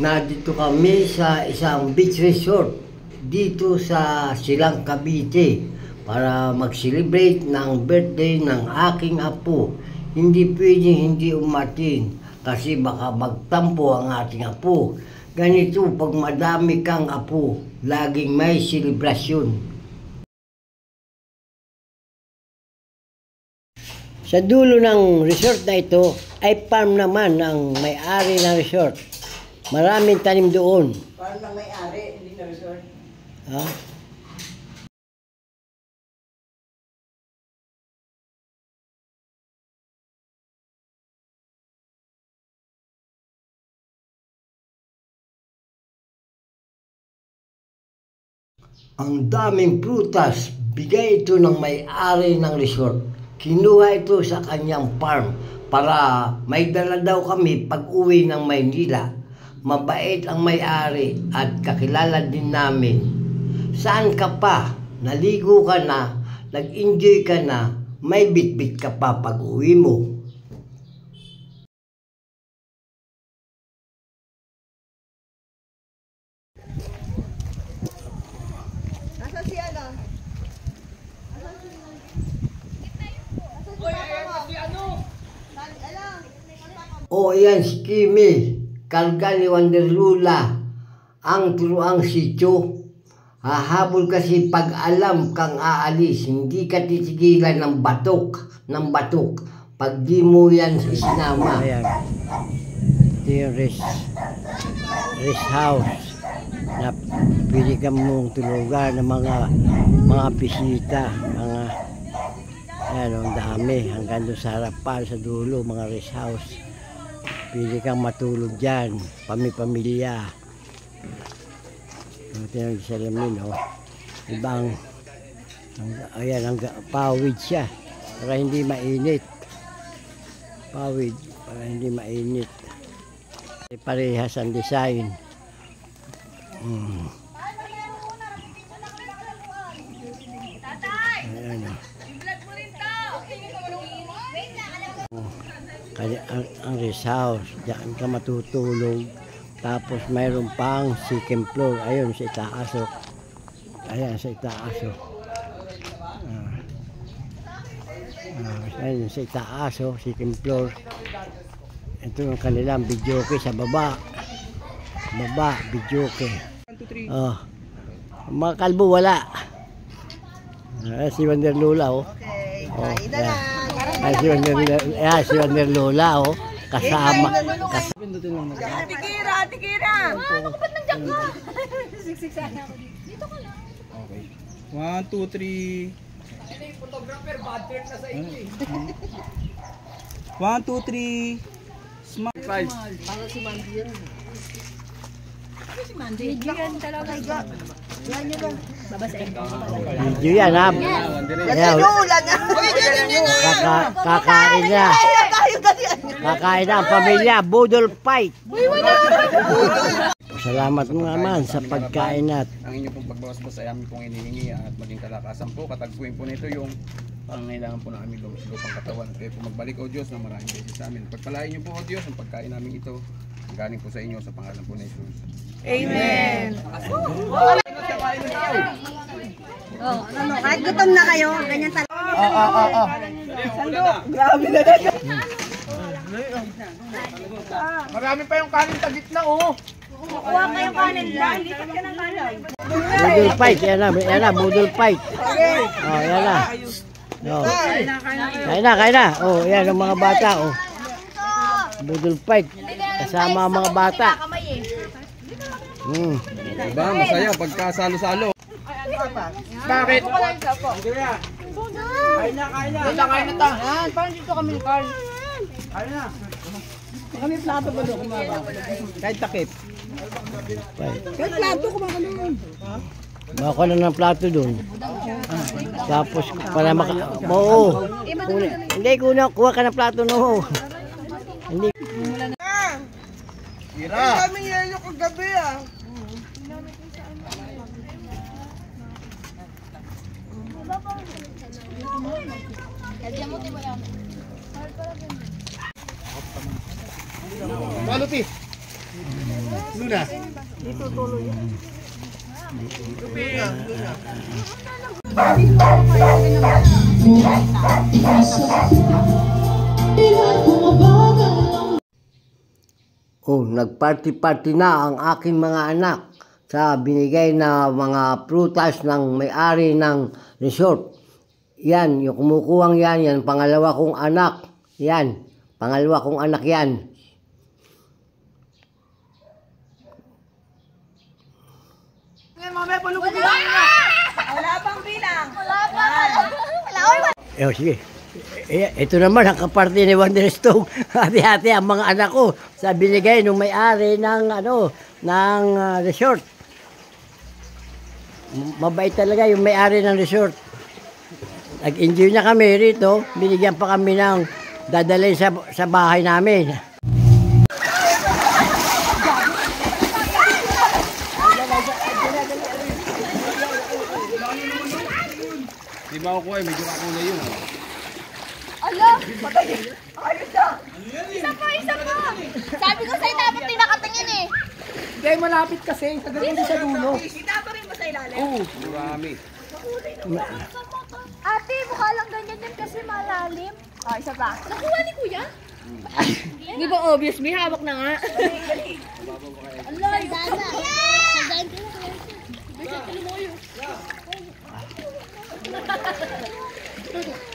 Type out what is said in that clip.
Nandito kami sa isang beach resort dito sa Silang Cavite para mag-celebrate ng birthday ng aking apo. Hindi pwedeng hindi umatin kasi baka magtampo ang ating apo. Ganito pag madami kang apo, laging may selebrasyon. Sa dulo ng resort na ito ay farm naman ng may-ari ng resort. Maraming tanim doon. Farm ng may-ari, hindi na resort. Ha? Ang daming prutas, bigay ito ng may-ari ng resort. Kinuha ito sa kanyang farm para may dala daw kami pag uwi ng Maynila. Mabait ang may-ari at kakilala din namin. Saan ka pa? Naligo ka na, nag-enjoy ka na, may bitbit ka pa pag uwi mo. Nasa si ano? O yan si Kimi, karga ni Wonder Lula, ang turuang sityo. Hahabol kasi pag alam kang aalis, hindi ka titigilan ng batok, pag di mo yan isinama. Ayan, ito yung rest house na pwede ka mong tulugan ng mga bisita, ayan, ang dami, hanggang doon sa harapan, sa dulo, mga rest house. Pwede kang matulog dyan, pamilya. Ito yung salamin, oh. Ibang, ayan, pawid siya, para hindi mainit. Pawid, para hindi mainit. Parehas ang design. Ayan, oh. Ang rest house, diyan ka matutulog. Tapos mayroon pang second floor. Ayun sa itaas, oh. Ayan sa itaas, oh. Ayun sa itaas, oh, second floor. Ito yung kanilang videoke sa baba. Videoke. Oh. Mga kalbo wala. Si Wonder Lula, oh. Okay, Oh, kain na lang. Si Wonder Lula, oh. Kasama. Tikira! Ano ka ba't nandiyan ka? Siksik sana ako dito. Dito ka lang. Okay. 1, 2, 3. Sino yung photographer? Bad trip na sa inyo eh. 1, 2, 3. Smile. Para si Mandy yan. Si Mandy. Yan talaga. Yan yun lang. Babasain ko. Video yan, ha? Yan yung ulan. Kakain na. Kakain na ang pamilya. Budol fight. Salamat naman sa pagkain natin. Ang inyong pong pagbawas po sa amin pong hinihingi at maging kalakasan po. Katagpuin po nito yung pangangailangan po namin lupang katawan. At kayo po magbalik, O Diyos, na maraming beses sa amin. Pagpalain niyo po, O Diyos, ang pagkain namin ito. Galing po sa inyo sa pangalan po ni Jesus. Amen. Oh, ano, kahit gutom na kayo, ganyan talaga. Sandok, grabe na rin. Marami pa yung kanin sa gitna, oh. Kuha kayong kanin lang, lipat ka ng kanin. Budol fight, yan na, budol fight. Oh, yan na. Oh. Kain na. Oh, yan ang mga bata, oh. Budol fight. Kasama ang mga bata. Diba? Masaya pagkasalo-salo. Bakit? Kain na ta. Parang dito kami ni Carl. Kain na. Kami plato ba doon kumaba? Kahit takip. Kahit plato kumaba doon. Baka na ng plato doon. Tapos para oo. Hindi, kuha ka ng plato, no. Hindi. Tira. Kami yelo kagabi ah. Maluti. Luna. Oh, nagparty-party na ang aking mga anak sa binigay na mga prutas ng may-ari ng resort. Yan, yung kumukuhang yan, pangalawa kong anak. Yan, pangalawa kong anak yan. Wala pang bilang. Wala pa. Sige. Ito naman ang kaparte ni Wonderstone. Hati-hati ang mga anak ko sa binigay ng may-ari ng ng resort. Mabait talaga yung may-ari ng resort. Nag-enjoy na kami rito. Binigyan pa kami ng dadalhin sa bahay namin. Di ba ako eh, medyo kakulay yun. Ala! Patay! Ayos na! Isa pa! Sabi ko sa'yo dapat di nakatingin eh. Hindi, malapit kasi. Tagal mo sa dulo. Itapa rin mo sa ilalim. Oo. Marami. Ate, mukha lang ganyan din kasi malalim. Oh, isa pa. Nakuha ni Kuya? Di ba obvious? May hawak na nga. Allah, dada. Dada.